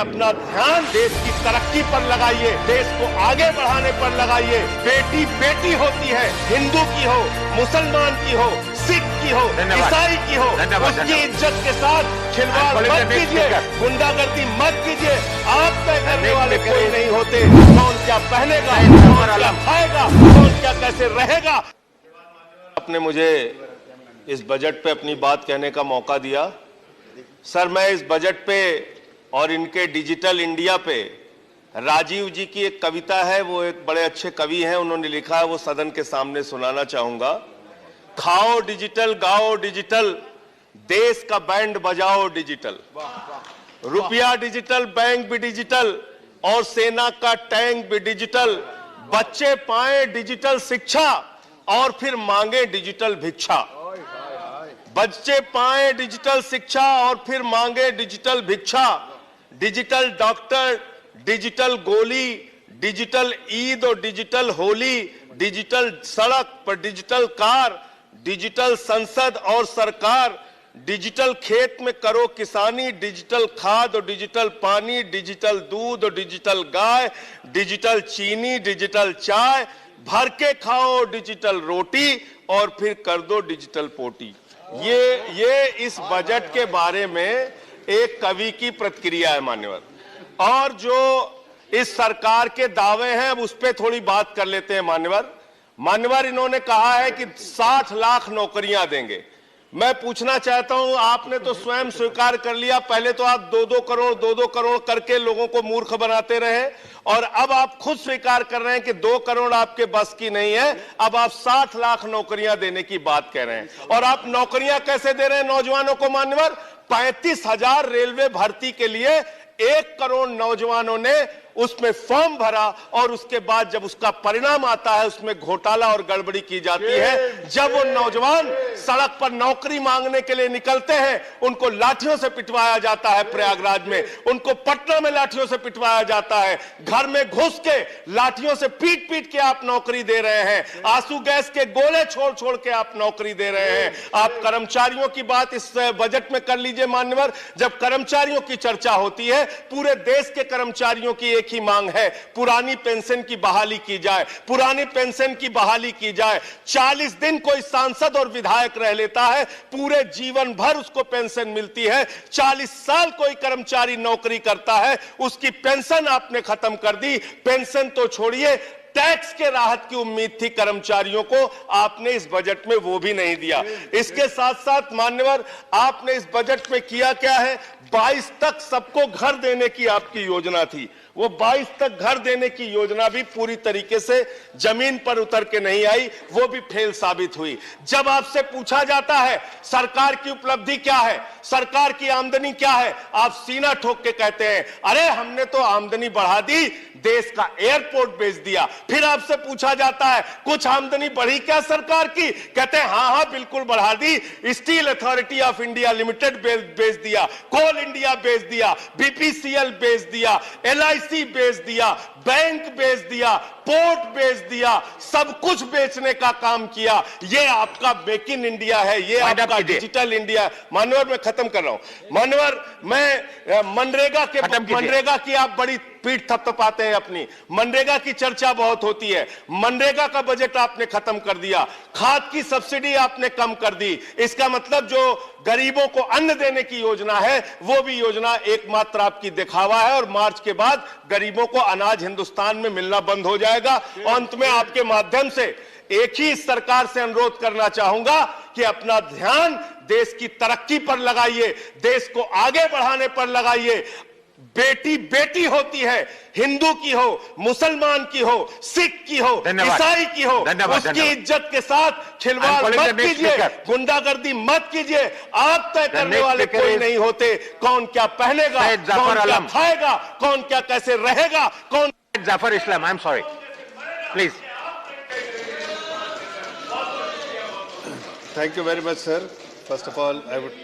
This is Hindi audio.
अपना ध्यान देश की तरक्की पर लगाइए, देश को आगे बढ़ाने पर लगाइए। बेटी बेटी होती है, हिंदू की हो, मुसलमान की हो, सिख की हो, ईसाई की हो, उसकी इज्जत के साथ खिलवाड़ मत कीजिए, गुंडागर्दी मत कीजिए। आप तय करने वाले कोई नहीं होते। कौन क्या पहनेगा, कौन क्या खाएगा, कौन क्या कैसे रहेगा। आपने मुझे इस बजट पे अपनी बात कहने का मौका दिया। सर, मैं इस बजट पे और इनके डिजिटल इंडिया पे राजीव जी की एक कविता है, वो एक बड़े अच्छे कवि हैं, उन्होंने लिखा है, वो सदन के सामने सुनाना चाहूंगा। खाओ डिजिटल, गाओ डिजिटल, देश का बैंड बजाओ डिजिटल, रुपया डिजिटल, बैंक भी डिजिटल और सेना का टैंक भी डिजिटल। बच्चे पाए डिजिटल शिक्षा और फिर मांगे डिजिटल भिक्षा। बच्चे पाए डिजिटल शिक्षा और फिर मांगे डिजिटल भिक्षा। डिजिटल डॉक्टर, डिजिटल गोली, डिजिटल ईद और डिजिटल होली, डिजिटल सड़क पर डिजिटल कार, डिजिटल संसद और सरकार, डिजिटल खेत में करो किसानी, डिजिटल खाद और डिजिटल पानी, डिजिटल दूध और डिजिटल गाय, डिजिटल चीनी, डिजिटल चाय, भर के खाओ डिजिटल रोटी और फिर कर दो डिजिटल पोटी। ये इस बजट के बारे में एक कवि की प्रतिक्रिया है मान्यवर। और जो इस सरकार के दावे हैं, अब उस पर थोड़ी बात कर लेते हैं मान्यवर। इन्होंने कहा है कि 60 लाख नौकरियां देंगे। मैं पूछना चाहता हूं, आपने तो स्वयं स्वीकार कर लिया, पहले तो आप 2-2 करोड़ करके लोगों को मूर्ख बनाते रहे और अब आप खुद स्वीकार कर रहे हैं कि 2 करोड़ आपके बस की नहीं है। अब आप 60 लाख नौकरियां देने की बात कह रहे हैं। और आप नौकरियां कैसे दे रहे हैं नौजवानों को मान्यवर? 35,000 रेलवे भर्ती के लिए 1 करोड़ नौजवानों ने उसमें फॉर्म भरा और उसके बाद जब उसका परिणाम आता है उसमें घोटाला और गड़बड़ी की जाती है। जब वो नौजवान सड़क पर नौकरी मांगने के लिए निकलते हैं, उनको लाठियों से पिटवाया जाता है प्रयागराज में, उनको पटना में लाठियों से पिटवाया जाता है। घर में घुस के लाठियों से पीट पीट के आप नौकरी दे रहे हैं, आंसू गैस के गोले छोड़ छोड़ के आप नौकरी दे रहे हैं। आप कर्मचारियों की बात इस बजट में कर लीजिए मान्यवर। जब कर्मचारियों की चर्चा होती है, पूरे देश के कर्मचारियों की एक ही मांग है, पुरानी पेंशन की बहाली की जाए, पुरानी पेंशन की बहाली की जाए। 40 दिन कोई सांसद और विधायक रह लेता है, पूरे जीवन भर उसको पेंशन मिलती है। 40 साल कोई कर्मचारी नौकरी करता है, उसकी पेंशन आपने खत्म कर दी। पेंशन तो छोड़िए, टैक्स के राहत की उम्मीद थी कर्मचारियों को, आपने इस बजट में वो भी नहीं दिया। इसके साथ साथ मान्यवर, आपने इस बजट में किया क्या है? 22 तक सबको घर देने की आपकी योजना थी। वो 22 तक घर देने की योजना भी पूरी तरीके से जमीन पर उतर के नहीं आई, वो भी फेल साबित हुई। जब आपसे पूछा जाता है सरकार की उपलब्धि क्या है, सरकार की आमदनी क्या है, आप सीना ठोक के कहते हैं अरे हमने तो आमदनी बढ़ा दी, देश का एयरपोर्ट बेच दिया। फिर आपसे पूछा जाता है कुछ आमदनी बढ़ी क्या सरकार की, कहते हैं हाँ बिल्कुल बढ़ा दी। Steel authority of India limited बेच दिया, कोल इंडिया बेच दिया, बीपीसीएल बेच दिया, LIC बेच दिया, बैंक बेच दिया, पोर्ट बेच दिया, सब कुछ बेचने का काम किया। ये आपका मेक इन इंडिया है, ये आपका डिजिटल इंडिया है। मान्यवर, मैं खत्म कर रहा हूं मान्यवर। मैं मनरेगा की आप बड़ी पीठ थपथपाते हैं अपनी। मनरेगा की चर्चा बहुत होती है, मनरेगा का बजट आपने खत्म कर दिया, खाद की सब्सिडी आपने कम कर दी। इसका मतलब जो गरीबों को अन्न देने की योजना है, वो भी योजना एकमात्र आपकी दिखावा है और मार्च के बाद गरीबों को अनाज हिंदुस्तान में मिलना बंद हो जाएगा। अंत में आपके माध्यम से एक ही सरकार से अनुरोध करना चाहूंगा कि अपना ध्यान देश की तरक्की पर लगाइए, देश को आगे बढ़ाने पर लगाइए। बेटी बेटी होती है, हिंदू की हो, मुसलमान की हो, सिख की हो, ईसाई की हो, उसकी इज्जत के साथ खिलवाड़ मत कीजिए, गुंडागर्दी मत कीजिए। आप तय करने वाले कोई नहीं होते। कौन क्या पहनेगा, कौन क्या खाएगा, कौन क्या कैसे रहेगा, कौन। Zafar Islam, I'm sorry. Please. Thank you very much, sir. First of all, I would